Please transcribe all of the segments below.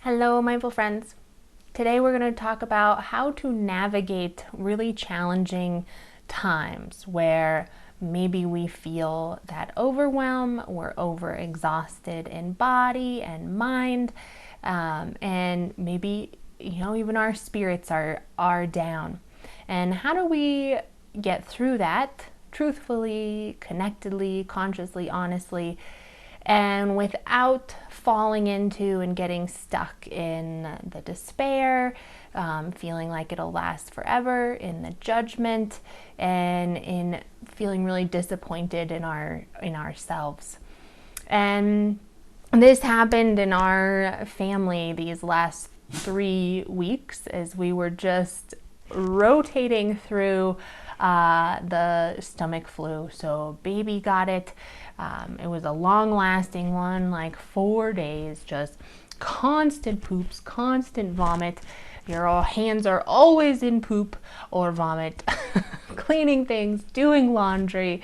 Hello, mindful friends. Today we're going to talk about how to navigate really challenging times where maybe we feel that overwhelm, we're overexhausted in body and mind, and maybe even our spirits are down. And how do we get through that truthfully, connectedly, consciously, honestly, and without falling into and getting stuck in the despair, feeling like it'll last forever, in the judgment, and in feeling really disappointed in ourselves. And this happened in our family these last 3 weeks as we were just rotating through the stomach flu. So baby got it. It was a long-lasting one, like 4 days, just constant poops, constant vomit. Your hands are always in poop or vomit, cleaning things, doing laundry.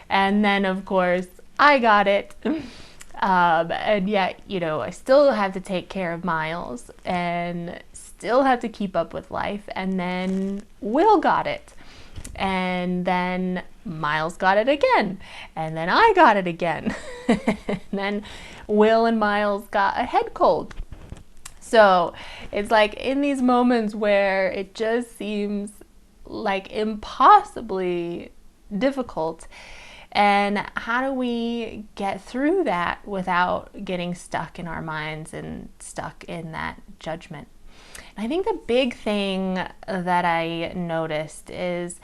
And then, of course, I got it. And yet, I still have to take care of Miles and still have to keep up with life. And then Will got it. And then Miles got it again. And then I got it again. And then Will and Miles got a head cold. So it's like in these moments where it just seems like impossibly difficult. And how do we get through that without getting stuck in our minds and stuck in that judgment? And I think the big thing that I noticed is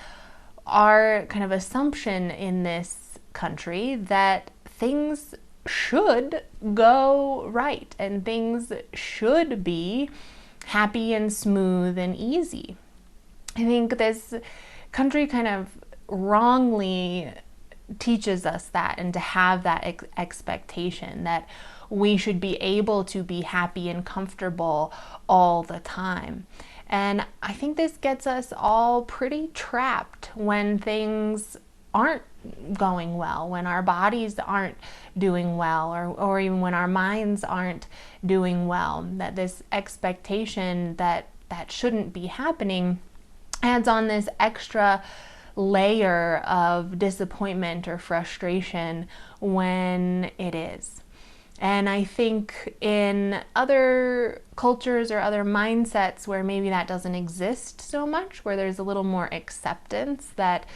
our kind of assumption in this country that things should go right and things should be happy and smooth and easy. I think this country kind of wrongly teaches us that, and to have that expectation that we should be able to be happy and comfortable all the time. And I think this gets us all pretty trapped when things aren't going well, when our bodies aren't doing well, or even when our minds aren't doing well. That this expectation that shouldn't be happening adds on this extra layer of disappointment or frustration when it is. And I think in other cultures or other mindsets where maybe that doesn't exist so much, where there's a little more acceptance that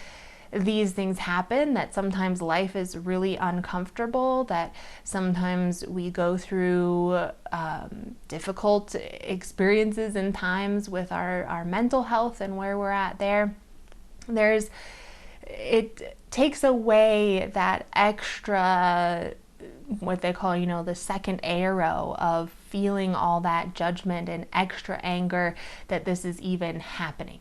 these things happen, that sometimes life is really uncomfortable, that sometimes we go through difficult experiences and times with our mental health and where we're at there. It takes away that extra, what they call, the second arrow of feeling all that judgment and extra anger that this is even happening.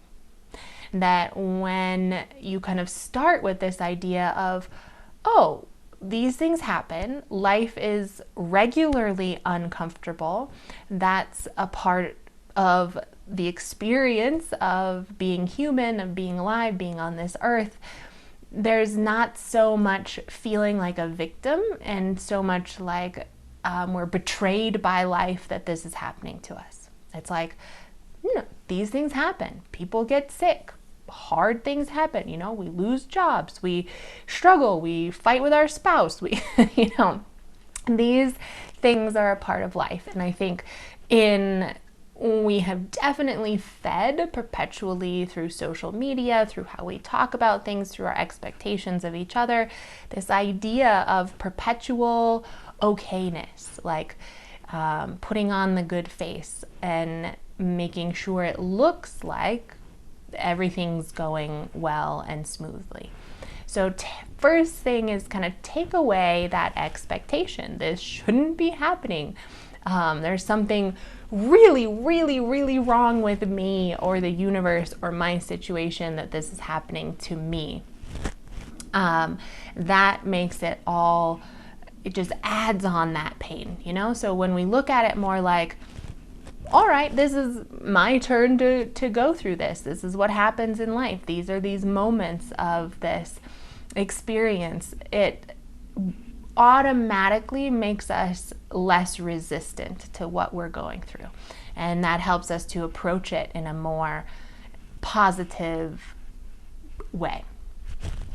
That when you kind of start with this idea of, oh, these things happen, life is regularly uncomfortable, that's a part of the experience of being human, of being alive, being on this earth, there's not so much feeling like a victim and so much like we're betrayed by life that this is happening to us. It's like, these things happen. People get sick. Hard things happen. We lose jobs. We struggle. We fight with our spouse. These things are a part of life. And I think we have definitely fed perpetually through social media, through how we talk about things, through our expectations of each other, this idea of perpetual okayness, like putting on the good face and making sure it looks like everything's going well and smoothly. So first thing is kind of take away that expectation. This shouldn't be happening. There's something really, really, really wrong with me or the universe or my situation that this is happening to me. That makes it just adds on that pain, So when we look at it more like, all right, this is my turn to go through this. This is what happens in life. These are these moments of this. experience, it automatically makes us less resistant to what we're going through. And that helps us to approach it in a more positive way.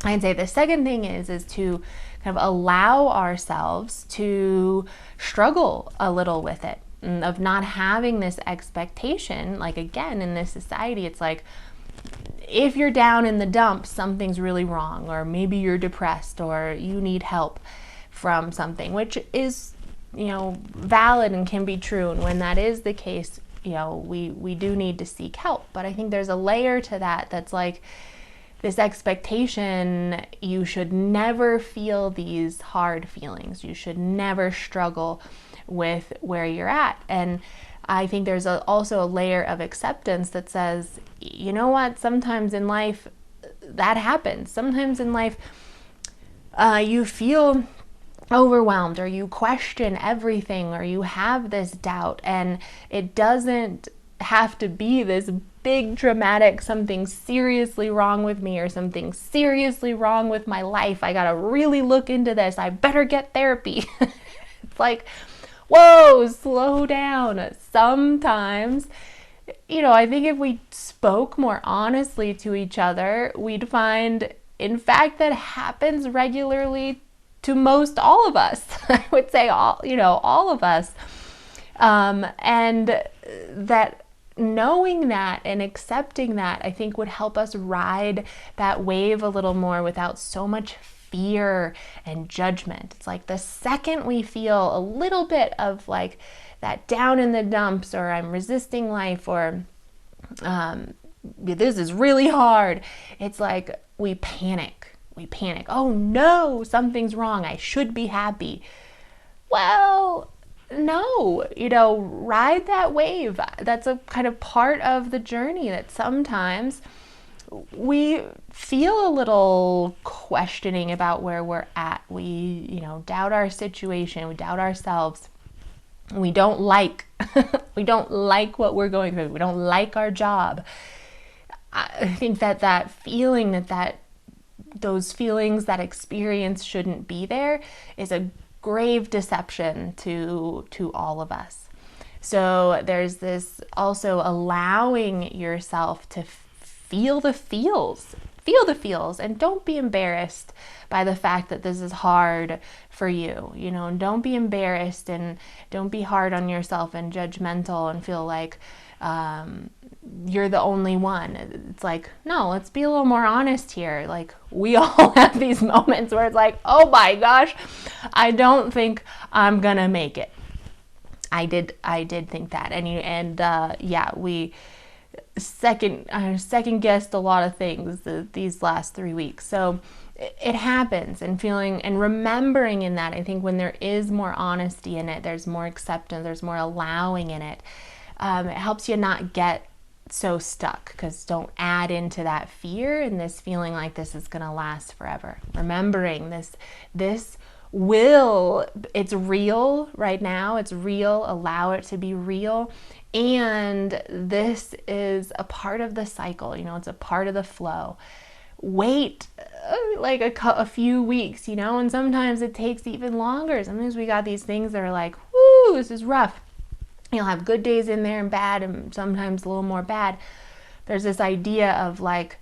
I'd say the second thing is to kind of allow ourselves to struggle a little with it, of not having this expectation. Like, again, in this society, it's like, if you're down in the dumps, something's really wrong, or maybe you're depressed, or you need help from something, which is, valid and can be true. And when that is the case, we do need to seek help. But I think there's a layer to that that's like this expectation: you should never feel these hard feelings. You should never struggle with where you're at. And I think there's also a layer of acceptance that says, you know what, sometimes in life that happens. Sometimes in life you feel overwhelmed, or you question everything, or you have this doubt, and it doesn't have to be this big dramatic something seriously wrong with me or something seriously wrong with my life. I gotta really look into this. I better get therapy. It's like, whoa, slow down. Sometimes, I think if we spoke more honestly to each other, we'd find, in fact, that happens regularly to most all of us. I would say all of us. And that knowing that and accepting that, I think, would help us ride that wave a little more without so much fear and judgment. It's like the second we feel a little bit of like that down in the dumps, or I'm resisting life, or this is really hard, it's like we panic. Oh no, something's wrong. I should be happy. Well, no, ride that wave. That's a kind of part of the journey, that sometimes we feel a little questioning about where we're at. We, doubt our situation. We doubt ourselves. We don't like, what we're going through. We don't like our job. I think that feeling, that those feelings, that experience shouldn't be there, is a grave deception to all of us. So there's this also allowing yourself to feel the feels, and don't be embarrassed by the fact that this is hard for you. Don't be embarrassed, and don't be hard on yourself and judgmental and feel like you're the only one. It's like, no, let's be a little more honest here. Like, we all have these moments where it's like, oh my gosh, I don't think I'm gonna make it. I did think that, we second guessed a lot of things these last 3 weeks. So it happens, and feeling and remembering in that, I think when there is more honesty in it, there's more acceptance, there's more allowing in it. It helps you not get so stuck, because don't add into that fear and this feeling like this is going to last forever. Remembering it's real right now. It's real. Allow it to be real. And this is a part of the cycle. It's a part of the flow. Wait like a few weeks, and sometimes it takes even longer. Sometimes we got these things that are like, whoo, this is rough. You'll have good days in there and bad, and sometimes a little more bad. There's this idea of like,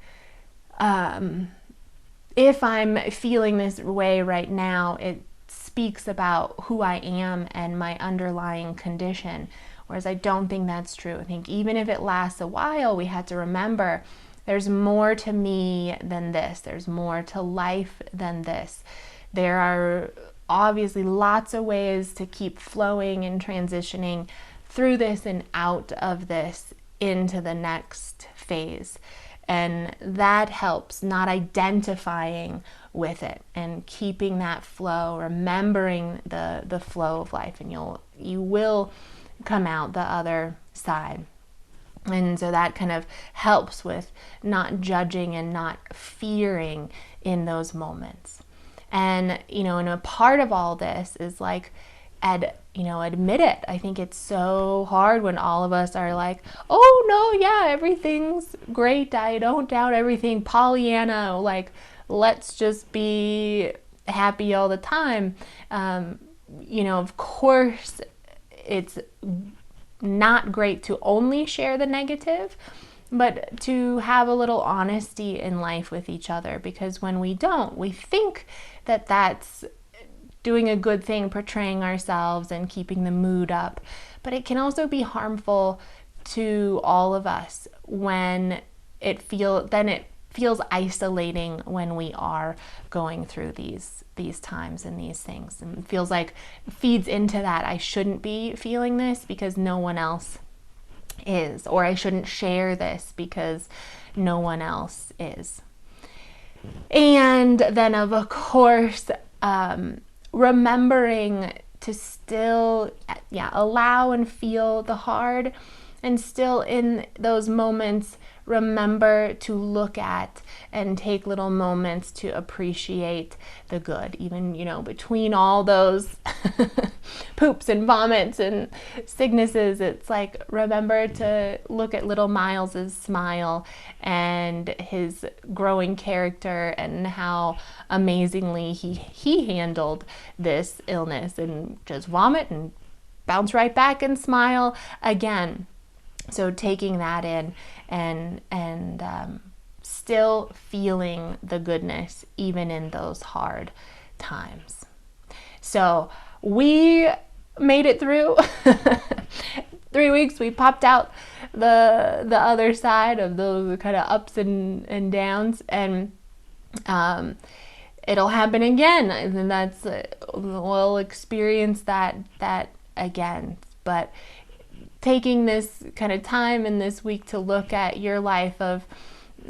if I'm feeling this way right now, it speaks about who I am and my underlying condition. Whereas I don't think that's true. I think even if it lasts a while, we have to remember there's more to me than this. There's more to life than this. There are obviously lots of ways to keep flowing and transitioning through this and out of this into the next phase. And that helps, not identifying with it and keeping that flow, remembering the flow of life, and you will come out the other side. And so that kind of helps with not judging and not fearing in those moments. And, and a part of all this is like, admit it. I think it's so hard when all of us are like, oh no, yeah, everything's great. I don't doubt everything. Pollyanna, like let's just be happy all the time. Of course, it's not great to only share the negative, but to have a little honesty in life with each other, because when we don't, we think that that's doing a good thing, portraying ourselves and keeping the mood up. But it can also be harmful to all of us when it feels isolating when we are going through these times and these things, and it feels like feeds into that I shouldn't be feeling this because no one else is, or I shouldn't share this because no one else is. And then of course, remembering to still allow and feel the hard, and still in those moments remember to look at and take little moments to appreciate the good, even between all those poops and vomits and sicknesses. It's like, remember to look at little Miles's smile and his growing character and how amazingly he handled this illness, and just vomit and bounce right back and smile again. So taking that in and still feeling the goodness even in those hard times. So we made it through 3 weeks. We popped out the other side of those kind of ups and downs, and it'll happen again, and we'll experience that again. But taking this kind of time in this week to look at your life of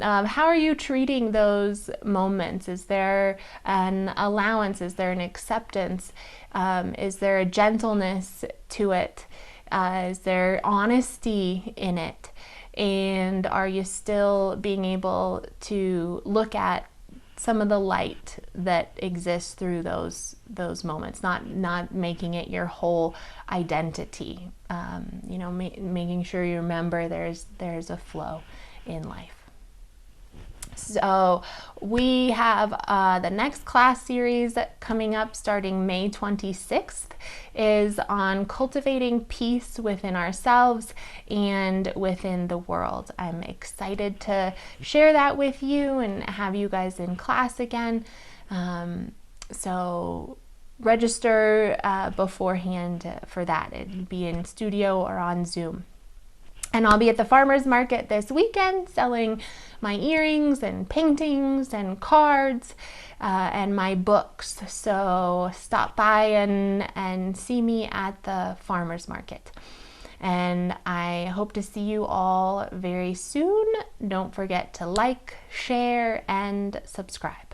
how are you treating those moments? Is there an allowance? Is there an acceptance? Is there a gentleness to it? Is there honesty in it? And are you still being able to look at some of the light that exists through those moments, not making it your whole identity? Making sure you remember there's a flow in life. So we have the next class series coming up starting May 26th is on cultivating peace within ourselves and within the world. I'm excited to share that with you and have you guys in class again. So register beforehand for that. It'd be in studio or on Zoom. And I'll be at the farmer's market this weekend selling my earrings and paintings and cards and my books. So stop by and see me at the farmer's market. And I hope to see you all very soon. Don't forget to like, share, and subscribe.